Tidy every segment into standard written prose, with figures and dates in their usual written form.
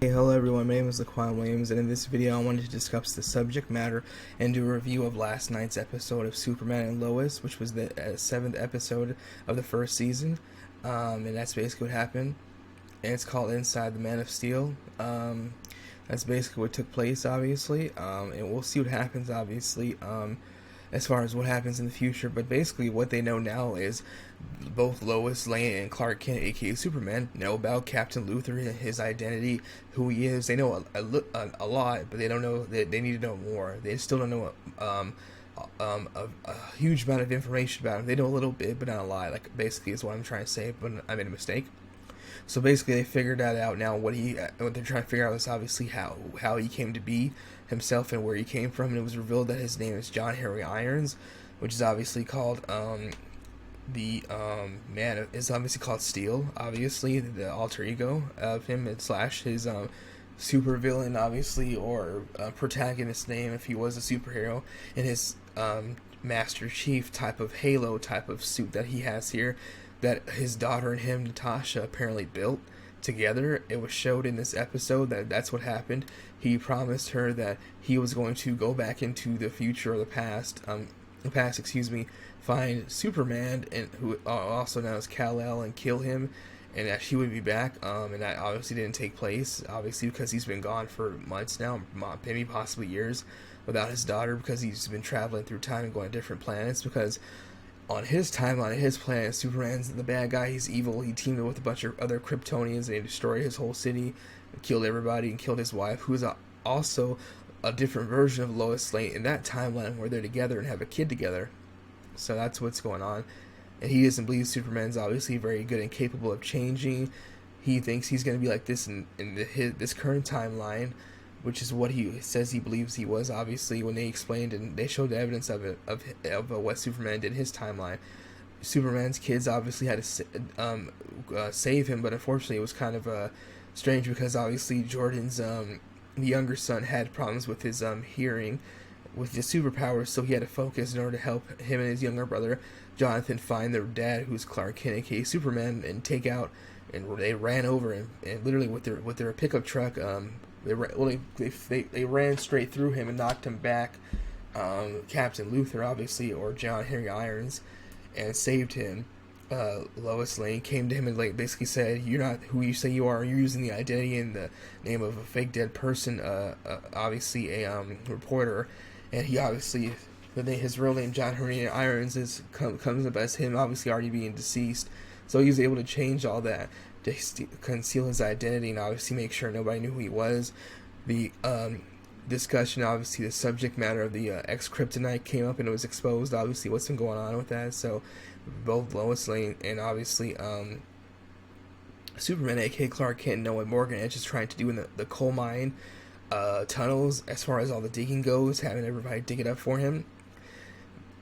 Hey, hello everyone, my name is Laquan Williams, and in this video I wanted to discuss the subject matter and do a review of last night's episode of Superman and Lois, which was the 7th episode of the first season, and that's basically what happened, and it's called Inside the Man of Steel. That's basically what took place, obviously, and we'll see what happens, obviously, as far as what happens in the future, but basically what they know now is both Lois Lane and Clark Kent, aka Superman, know about Captain Luthor, his identity, who he is. They know a lot, but they don't know that they need to know more. They still don't know a huge amount of information about him. They know a little bit, but not a lot. Like, basically is what I'm trying to say, but I made a mistake. So basically, they figured that out now. What they're trying to figure out is obviously how he came to be himself and where he came from. And it was revealed that his name is John Henry Irons, which is obviously called man is obviously called Steel. Obviously, the alter ego of him and slash his super villain, obviously, or protagonist name if he was a superhero, and his Master Chief type of halo type of suit that he has here, that his daughter and him, Natasha, apparently built together. It was showed in this episode that that's what happened. He promised her that he was going to go back into the future or the past, find Superman, and who also known as Kal-El, and kill him, and that she would be back. And that obviously didn't take place, obviously, because he's been gone for months now, maybe possibly years, without his daughter, because he's been traveling through time and going to different planets, because on his timeline, his planet, Superman's the bad guy, he's evil. He teamed up with a bunch of other Kryptonians, and he destroyed his whole city, killed everybody, and killed his wife, who's also a different version of Lois Lane in that timeline where they're together and have a kid together. So that's what's going on. And he doesn't believe Superman's obviously very good and capable of changing. He thinks he's going to be like this in this current timeline, which is what he says he believes he was, obviously, when they explained and they showed the evidence of it, of what Superman did in his timeline. Superman's kids obviously had to save him, but unfortunately it was kind of strange, because obviously Jordan's the younger son had problems with his hearing, with his superpowers, so he had to focus in order to help him and his younger brother Jonathan find their dad, who's Clark Kent, aka Superman, and take out. And they ran over and literally with their pickup truck, they ran straight through him and knocked him back, Captain Luthor, obviously, or John Henry Irons, and saved him. Lois Lane came to him and basically said, "You're not who you say you are. You're using the identity and the name of a fake dead person, obviously a reporter." And he obviously, his real name, John Henry Irons, comes up as him obviously already being deceased. So he was able to change all that to conceal his identity and obviously make sure nobody knew who he was. The discussion, obviously, the subject matter of the ex-kryptonite came up, and it was exposed, obviously, what's been going on with that. So both Lois Lane and obviously Superman, aka Clark Kent, know what Morgan Edge is trying to do in the coal mine tunnels, as far as all the digging goes, having everybody dig it up for him,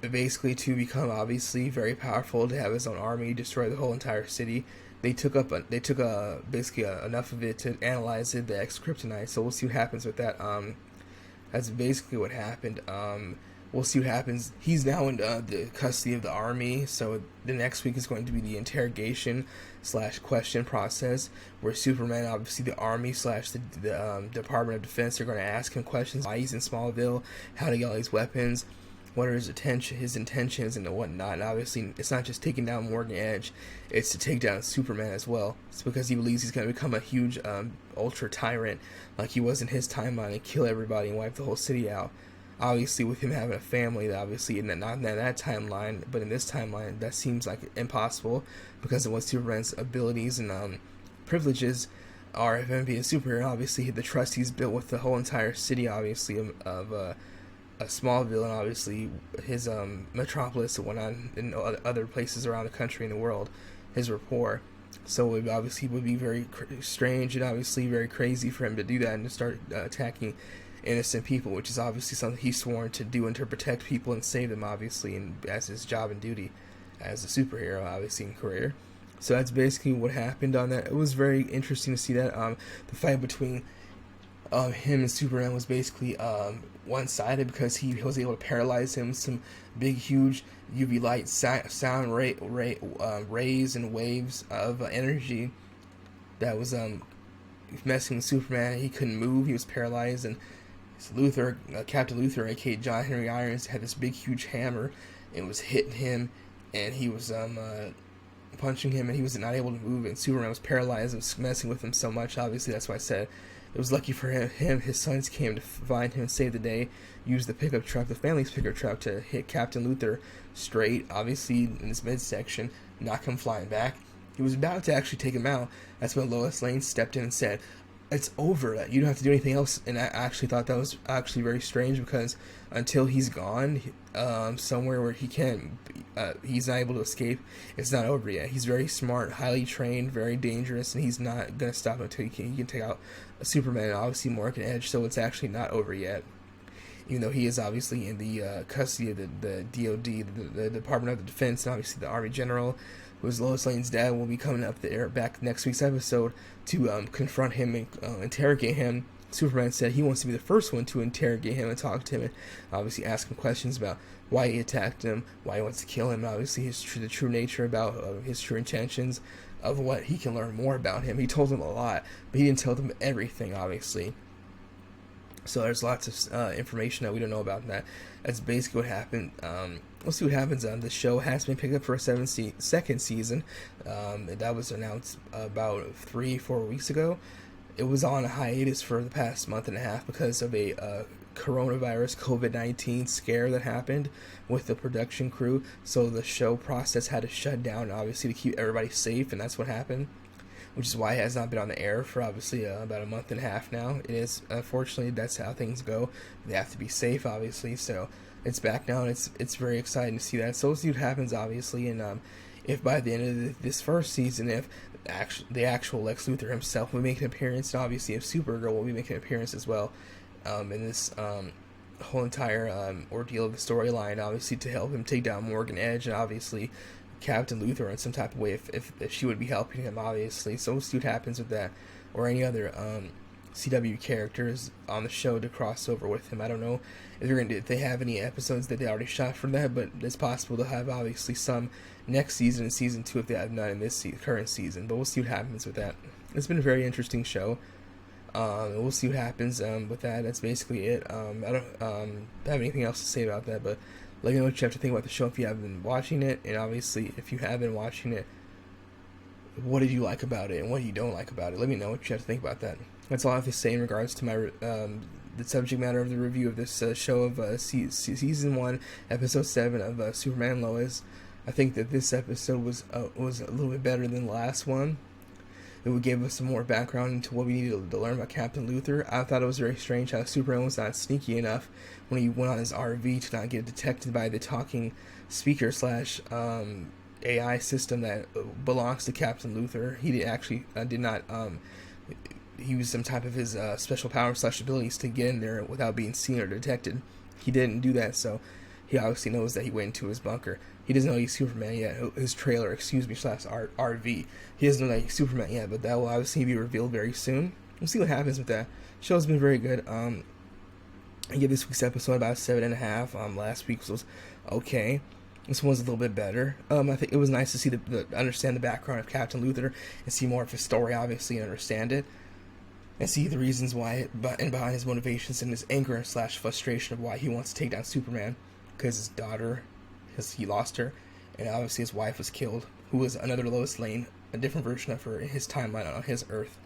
basically to become obviously very powerful, to have his own army, destroy the whole entire city. They took basically enough of it to analyze it, the ex-kryptonite. So we'll see what happens with that. That's basically what happened. We'll see what happens. He's now in the custody of the army, so the next week is going to be the interrogation / question process, where Superman, obviously the army / the Department of Defense, are going to ask him questions: why he's in Smallville, how to get all these weapons, what are his intentions, and whatnot. And obviously, it's not just taking down Morgan Edge; it's to take down Superman as well. It's because he believes he's going to become a huge, ultra tyrant like he was in his timeline, and kill everybody and wipe the whole city out. Obviously, with him having a family, that obviously not in that timeline, but in this timeline, that seems like impossible, because of what Superman's abilities and privileges are of him being a superhero. Obviously, the trust he's built with the whole entire city, obviously, of Smallville, and obviously his metropolis and whatnot, and other places around the country and the world, his rapport. So it obviously would be very strange and obviously very crazy for him to do that and to start attacking innocent people, which is obviously something he's sworn to do, and to protect people and save them, obviously, and as his job and duty as a superhero, obviously, in career. So that's basically what happened on that. It was very interesting to see that the fight between him and Superman was basically one-sided, because he was able to paralyze him with some big, huge UV light sound rays and waves of energy that was messing with Superman. He couldn't move. He was paralyzed, and Luthor, Captain Luthor, aka John Henry Irons, had this big, huge hammer and was hitting him, and he was punching him, and he was not able to move. And Superman was paralyzed. It was messing with him so much. Obviously, that's why I said it was lucky for him. His sons came to find him and save the day. Used the pickup truck, the family's pickup truck, to hit Captain Luthor straight. Obviously, in his midsection, knock him flying back. He was about to actually take him out. That's when Lois Lane stepped in and said, "It's over. You don't have to do anything else." And I actually thought that was actually very strange, because until he's gone somewhere where he can, he's not able to escape. It's not over yet. He's very smart, highly trained, very dangerous, and he's not gonna stop until he can take out Superman and obviously Morgan Edge. So it's actually not over yet, even though he is obviously in the custody of the DOD, the Department of Defense, and obviously the Army General, who is Lois Lane's dad, will be coming up there back next week's episode to confront him and interrogate him. Superman said he wants to be the first one to interrogate him and talk to him, and obviously ask him questions about why he attacked him, why he wants to kill him, and obviously the true nature about his true intentions, of what he can learn more about him. He told them a lot, but he didn't tell them everything, obviously. So there's lots of information that we don't know about that. That's basically what happened. We'll see what happens. The show has been picked up for a second season. That was announced about 3-4 weeks ago. It was on a hiatus for the past month and a half because of a coronavirus COVID-19 scare that happened with the production crew. So the show process had to shut down, obviously, to keep everybody safe, and that's what happened, which is why it has not been on the air for obviously about a month and a half now. It is, unfortunately, that's how things go. They have to be safe, obviously, so it's back now, and it's very exciting to see that. So we'll see what happens, obviously, and if by the end of this first season, if the actual Lex Luthor himself will make an appearance, and obviously if Supergirl will be making an appearance as well in this whole entire ordeal of the storyline, obviously to help him take down Morgan Edge, and obviously Captain Luthor in some type of way, if she would be helping him, obviously. So we'll see what happens with that, or any other CW characters on the show to cross over with him. I don't know if they have any episodes that they already shot for that, but it's possible to have obviously some next season, in season 2, if they have none in this current season. But we'll see what happens with that. It's been a very interesting show. We'll see what happens with that. That's basically it. I don't have anything else to say about that, but let me know what you have to think about the show if you have been watching it, and obviously if you have been watching it, what did you like about it and what you don't like about it. Let me know what you have to think about that. That's all I have to say in regards to my the subject matter of the review of this show of season 1, episode 7 of SuperMan&Lois. I think that this episode was a little bit better than the last one. It would give us some more background into what we needed to learn about Captain Luthor. I thought it was very strange how Superman was not sneaky enough when he went on his RV to not get detected by the talking speaker / AI system that belongs to Captain Luthor. He did not use some type of his special power / abilities to get in there without being seen or detected. He didn't do that, so he obviously knows that he went into his bunker. He doesn't know he's Superman yet. His trailer, / RV. He doesn't know that he's Superman yet, but that will obviously be revealed very soon. We'll see what happens with that. Show's been very good. I give this week's episode about 7.5. Last week's was okay. This one's a little bit better. I think it was nice to see understand the background of Captain Luthor and see more of his story, obviously, and understand it, and see the reasons why and behind his motivations and his anger / frustration of why he wants to take down Superman, because his daughter, he lost her, and obviously his wife was killed, who was another Lois Lane, a different version of her in his timeline on his Earth.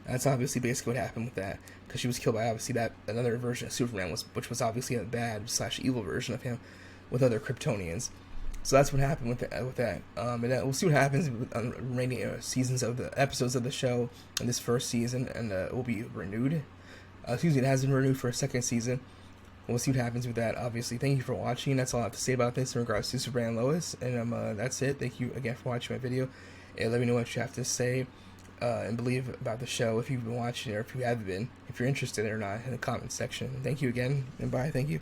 That's obviously basically what happened with that, because she was killed by obviously that another version of Superman, which was obviously a bad / evil version of him with other Kryptonians. So that's what happened with that. And we'll see what happens with remaining seasons of the episodes of the show in this first season, and it will be renewed. It has been renewed for a second season. We'll see what happens with that, obviously. Thank you for watching. That's all I have to say about this in regards to SuperMan&Lois. And that's it. Thank you again for watching my video. And let me know what you have to say and believe about the show, if you've been watching it or if you haven't been, if you're interested or not, in the comment section. Thank you again, and bye. Thank you.